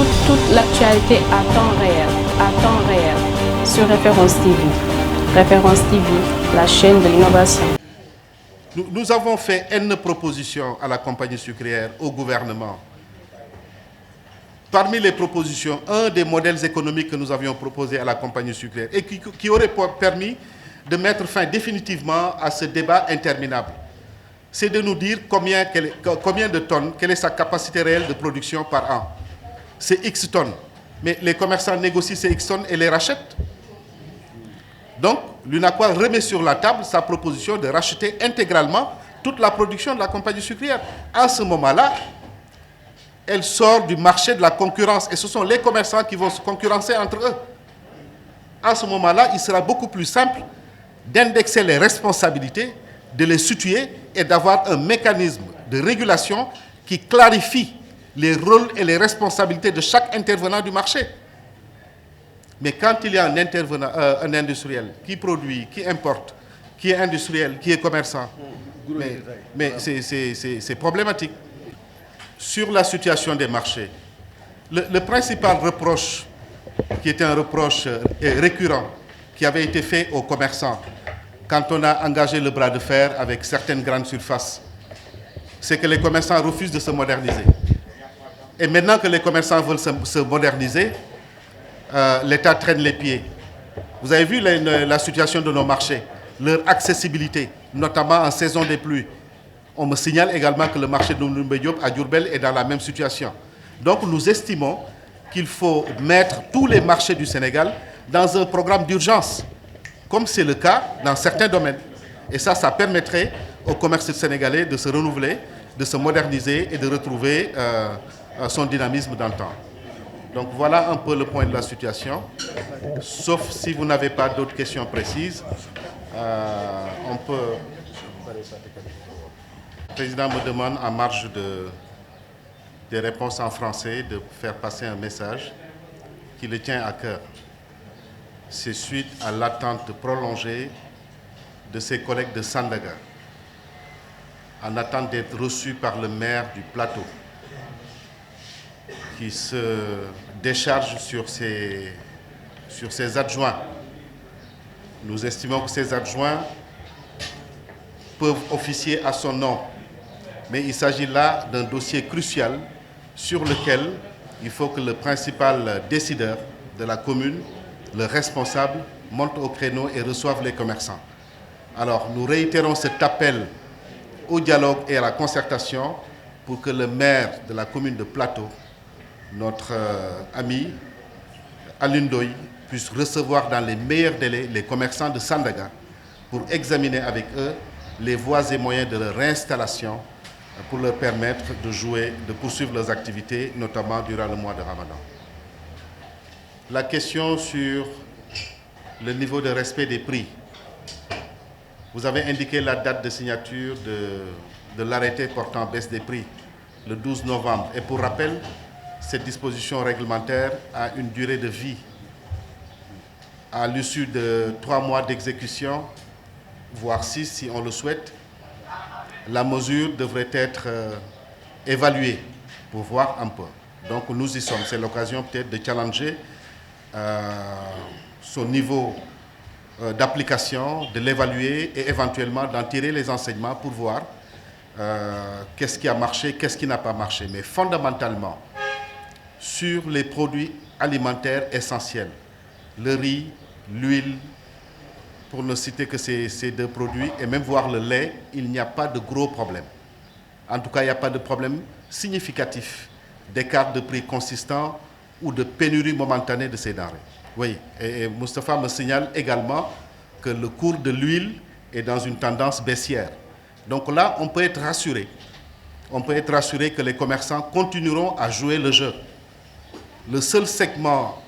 toute l'actualité à temps réel, sur Référence TV. Référence TV, la chaîne de l'innovation. Nous avons fait N propositions à la compagnie sucrière, au gouvernement. Parmi les propositions, un des modèles économiques que nous avions proposé à la compagnie sucrière et qui aurait permis de mettre fin définitivement à ce débat interminable, c'est de nous dire combien de tonnes, quelle est sa capacité réelle de production par an. C'est X tonnes. Mais les commerçants négocient ces X tonnes et les rachètent. Donc, l'UNACOIS remet sur la table sa proposition de racheter intégralement toute la production de la compagnie sucrière. À ce moment-là, elle sort du marché de la concurrence et ce sont les commerçants qui vont se concurrencer entre eux. À ce moment-là, il sera beaucoup plus simple d'indexer les responsabilités, de les situer et d'avoir un mécanisme de régulation qui clarifie les rôles et les responsabilités de chaque intervenant du marché. Mais quand il y a un industriel qui produit, qui importe, qui est industriel, qui est commerçant, mais c'est problématique. Sur la situation des marchés, le principal reproche, qui était un reproche récurrent, qui avait été fait aux commerçants quand on a engagé le bras de fer avec certaines grandes surfaces, c'est que les commerçants refusent de se moderniser. Et maintenant que les commerçants veulent se moderniser, l'État traîne les pieds. Vous avez vu la situation de nos marchés, leur accessibilité, notamment en saison des pluies. On me signale également que le marché de Ndoumbe Diop à Diourbel est dans la même situation. Donc nous estimons qu'il faut mettre tous les marchés du Sénégal dans un programme d'urgence, comme c'est le cas dans certains domaines. Et ça permettrait au commerce sénégalais de se renouveler, de se moderniser et de retrouver son dynamisme dans le temps. Donc voilà un peu le point de la situation. Sauf si vous n'avez pas d'autres questions précises, on peut... Le président me demande, en marge des réponses en français, de faire passer un message qui le tient à cœur. C'est suite à l'attente prolongée de ses collègues de Sandaga, en attente d'être reçus par le maire du plateau, qui se décharge sur ses adjoints. Nous estimons que ces adjoints peuvent officier à son nom. Mais il s'agit là d'un dossier crucial sur lequel il faut que le principal décideur de la commune, le responsable, monte au créneau et reçoive les commerçants. Alors nous réitérons cet appel au dialogue et à la concertation pour que le maire de la commune de Plateau, notre ami Alioune Ndoye, puisse recevoir dans les meilleurs délais les commerçants de Sandaga pour examiner avec eux les voies et moyens de leur réinstallation pour leur permettre de poursuivre leurs activités, notamment durant le mois de Ramadan. La question sur le niveau de respect des prix. Vous avez indiqué la date de signature de l'arrêté portant baisse des prix, le 12 novembre. Et pour rappel, cette disposition réglementaire a une durée de vie. À l'issue de 3 mois d'exécution, voire 6 si on le souhaite, la mesure devrait être évaluée pour voir un peu. Donc nous y sommes. C'est l'occasion peut-être de challenger son niveau d'application, de l'évaluer et éventuellement d'en tirer les enseignements pour voir qu'est-ce qui a marché, qu'est-ce qui n'a pas marché. Mais fondamentalement, sur les produits alimentaires essentiels, le riz, l'huile, pour ne citer que ces deux produits, et même voir le lait, il n'y a pas de gros problèmes. En tout cas, il n'y a pas de problème significatif d'écart de prix consistant ou de pénurie momentanée de ces denrées. Oui, et Moustapha me signale également que le cours de l'huile est dans une tendance baissière. Donc là, on peut être rassuré. On peut être rassuré que les commerçants continueront à jouer le jeu. Le seul segment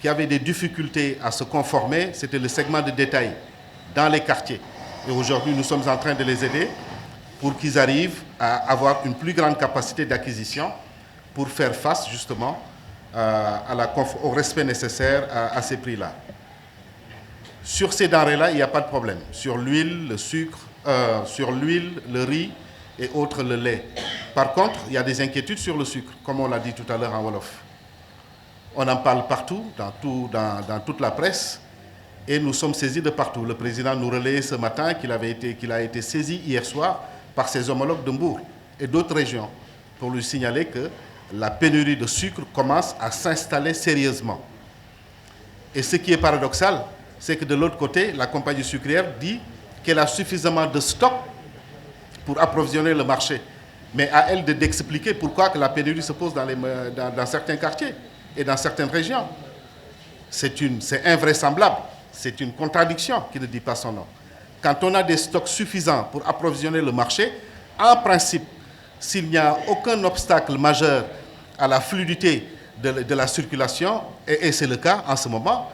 qui avait des difficultés à se conformer, c'était le segment de détail dans les quartiers. Et aujourd'hui, nous sommes en train de les aider pour qu'ils arrivent à avoir une plus grande capacité d'acquisition pour faire face justement au respect nécessaire à ces prix-là. Sur ces denrées-là, il n'y a pas de problème. Sur l'huile, le sucre, sur l'huile, le riz et autres, le lait. Par contre, il y a des inquiétudes sur le sucre, comme on l'a dit tout à l'heure en Wolof. On en parle partout, dans toute la presse, et nous sommes saisis de partout. Le président nous relayait ce matin qu'il a été saisi hier soir par ses homologues de Mbour et d'autres régions pour lui signaler que la pénurie de sucre commence à s'installer sérieusement. Et ce qui est paradoxal, c'est que de l'autre côté, la compagnie sucrière dit qu'elle a suffisamment de stock pour approvisionner le marché. Mais à elle d'expliquer pourquoi que la pénurie se pose dans certains quartiers et dans certaines régions. C'est invraisemblable, c'est une contradiction qui ne dit pas son nom. Quand on a des stocks suffisants pour approvisionner le marché, en principe, s'il n'y a aucun obstacle majeur à la fluidité de la circulation, et c'est le cas en ce moment,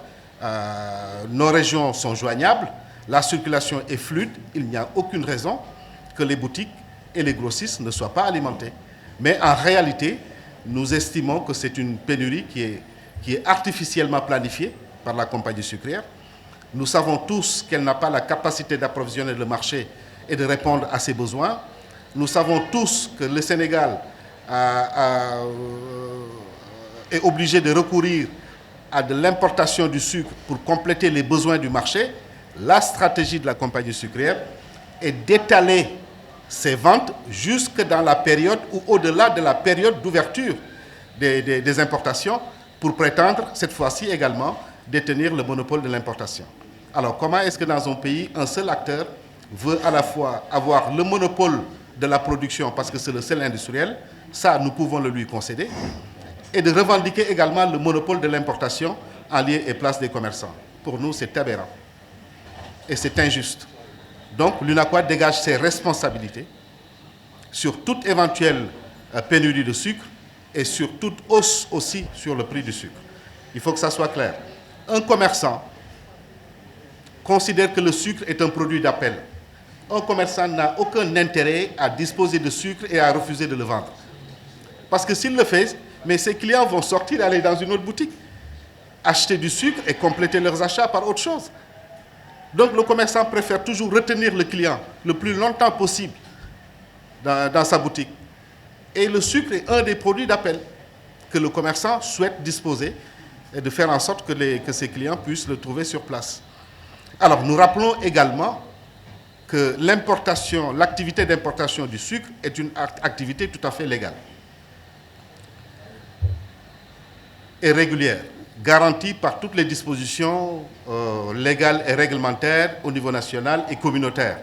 nos régions sont joignables, la circulation est fluide, il n'y a aucune raison que les boutiques et les grossistes ne soient pas alimentés. Mais en réalité, nous estimons que c'est une pénurie qui est artificiellement planifiée par la compagnie sucrière. Nous savons tous qu'elle n'a pas la capacité d'approvisionner le marché et de répondre à ses besoins. Nous savons tous que le Sénégal est obligé de recourir à de l'importation du sucre pour compléter les besoins du marché. La stratégie de la compagnie sucrière est d'étaler ses ventes jusque dans la période ou au-delà de la période d'ouverture des importations pour prétendre, cette fois-ci également, détenir le monopole de l'importation. Alors, comment est-ce que dans un pays, un seul acteur veut à la fois avoir le monopole de la production parce que c'est le seul industriel, ça, nous pouvons le lui concéder, et de revendiquer également le monopole de l'importation en lieu et place des commerçants. Pour nous, c'est aberrant. Et c'est injuste. Donc, l'UNACOIS dégage ses responsabilités sur toute éventuelle pénurie de sucre et sur toute hausse aussi sur le prix du sucre. Il faut que ça soit clair. Un commerçant considère que le sucre est un produit d'appel. Un commerçant n'a aucun intérêt à disposer de sucre et à refuser de le vendre. Parce que s'il le fait, mais ses clients vont sortir, aller dans une autre boutique, acheter du sucre et compléter leurs achats par autre chose. Donc le commerçant préfère toujours retenir le client le plus longtemps possible dans sa boutique. Et le sucre est un des produits d'appel que le commerçant souhaite disposer et de faire en sorte que ses clients puissent le trouver sur place. Alors nous rappelons également que l'activité d'importation du sucre est une activité tout à fait légale et régulière, garantie par toutes les dispositions légales et réglementaires au niveau national et communautaire.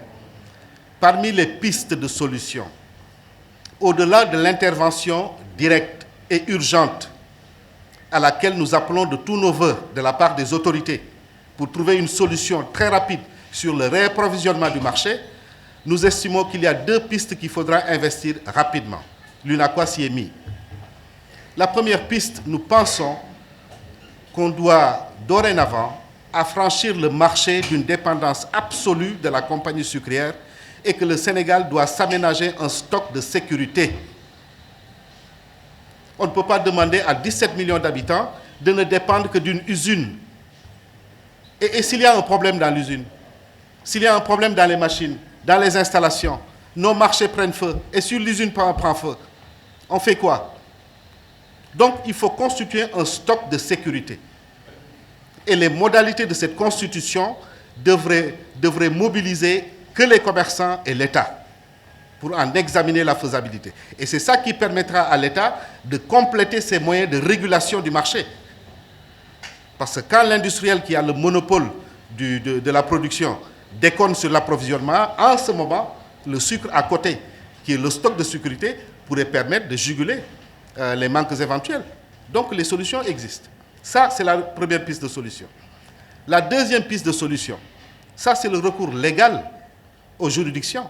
Parmi les pistes de solutions, au-delà de l'intervention directe et urgente à laquelle nous appelons de tous nos voeux de la part des autorités pour trouver une solution très rapide sur le réapprovisionnement du marché, nous estimons qu'il y a deux pistes qu'il faudra investir rapidement. L'UNACOIS s'y est mis. La première piste, nous pensons qu'on doit dorénavant affranchir le marché d'une dépendance absolue de la compagnie sucrière et que le Sénégal doit s'aménager un stock de sécurité. On ne peut pas demander à 17 millions d'habitants de ne dépendre que d'une usine. Et s'il y a un problème dans l'usine, s'il y a un problème dans les machines, dans les installations, nos marchés prennent feu, et si l'usine prend feu, on fait quoi? Donc, il faut constituer un stock de sécurité. Et les modalités de cette constitution devraient mobiliser que les commerçants et l'État pour en examiner la faisabilité. Et c'est ça qui permettra à l'État de compléter ses moyens de régulation du marché. Parce que quand l'industriel qui a le monopole de la production déconne sur l'approvisionnement, en ce moment, le sucre à côté, qui est le stock de sécurité, pourrait permettre de juguler les manques éventuels. Donc les solutions existent. Ça, c'est la première piste de solution. La deuxième piste de solution, ça, c'est le recours légal aux juridictions.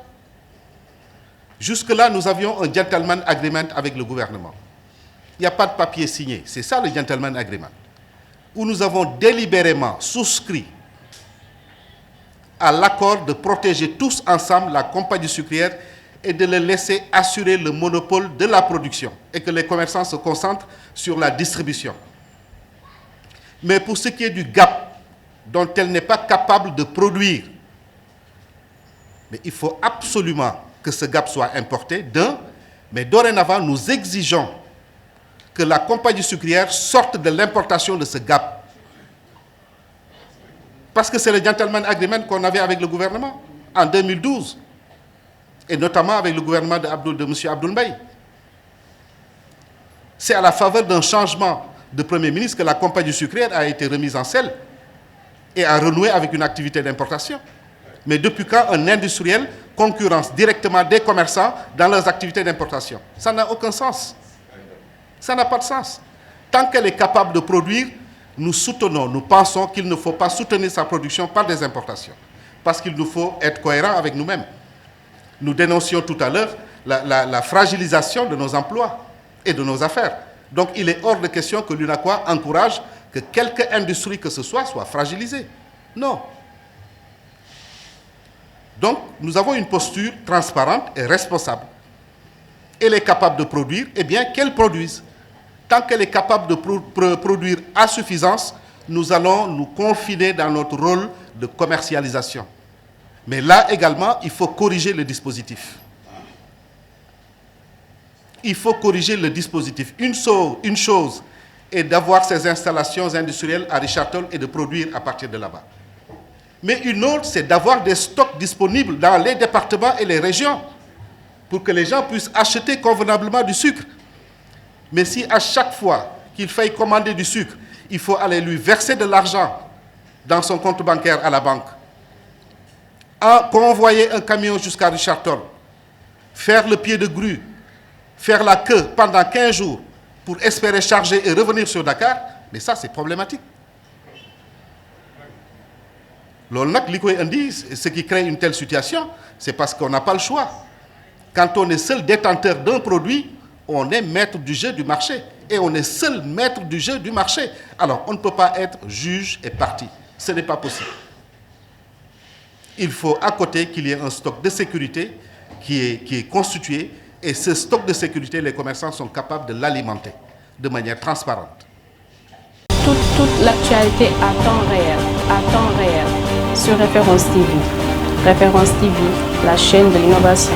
Jusque-là, nous avions un gentleman agreement avec le gouvernement. Il n'y a pas de papier signé. C'est ça le gentleman agreement. Où nous avons délibérément souscrit à l'accord de protéger tous ensemble la compagnie sucrière et de le laisser assurer le monopole de la production et que les commerçants se concentrent sur la distribution. Mais pour ce qui est du gap dont elle n'est pas capable de produire, mais il faut absolument que ce gap soit importé, mais dorénavant, nous exigeons que la compagnie sucrière sorte de l'importation de ce gap. Parce que c'est le gentleman agreement qu'on avait avec le gouvernement en 2012, et notamment avec le gouvernement de M. Abdoul Mbaye. C'est à la faveur d'un changement de Premier ministre que la compagnie sucrière a été remise en selle et a renoué avec une activité d'importation. Mais depuis quand un industriel concurrence directement des commerçants dans leurs activités d'importation? Ça n'a aucun sens. Ça n'a pas de sens. Tant qu'elle est capable de produire, nous soutenons, nous pensons qu'il ne faut pas soutenir sa production par des importations. Parce qu'il nous faut être cohérents avec nous-mêmes. Nous dénoncions tout à l'heure la fragilisation de nos emplois et de nos affaires. Donc il est hors de question que l'UNACOIS encourage que quelque industrie que ce soit fragilisée. Non. Donc nous avons une posture transparente et responsable. Elle est capable de produire, eh bien qu'elle produise. Tant qu'elle est capable de produire à suffisance, nous allons nous confiner dans notre rôle de commercialisation. Mais là également, il faut corriger le dispositif. Il faut corriger le dispositif. Une chose est d'avoir ces installations industrielles à Richard Toll et de produire à partir de là-bas. Mais une autre, c'est d'avoir des stocks disponibles dans les départements et les régions pour que les gens puissent acheter convenablement du sucre. Mais si à chaque fois qu'il faille commander du sucre, il faut aller lui verser de l'argent dans son compte bancaire à la banque, convoyer un camion jusqu'à Richard Toll, faire le pied de grue, faire la queue pendant 15 jours pour espérer charger et revenir sur Dakar, mais ça c'est problématique. Ce qui crée une telle situation, c'est parce qu'on n'a pas le choix. Quand on est seul détenteur d'un produit, on est maître du jeu du marché. Et on est seul maître du jeu du marché. Alors, on ne peut pas être juge et partie. Ce n'est pas possible. Il faut à côté qu'il y ait un stock de sécurité qui est constitué. Et ce stock de sécurité, les commerçants sont capables de l'alimenter de manière transparente. Toute l'actualité à temps réel, sur Référence TV. Référence TV, la chaîne de l'innovation.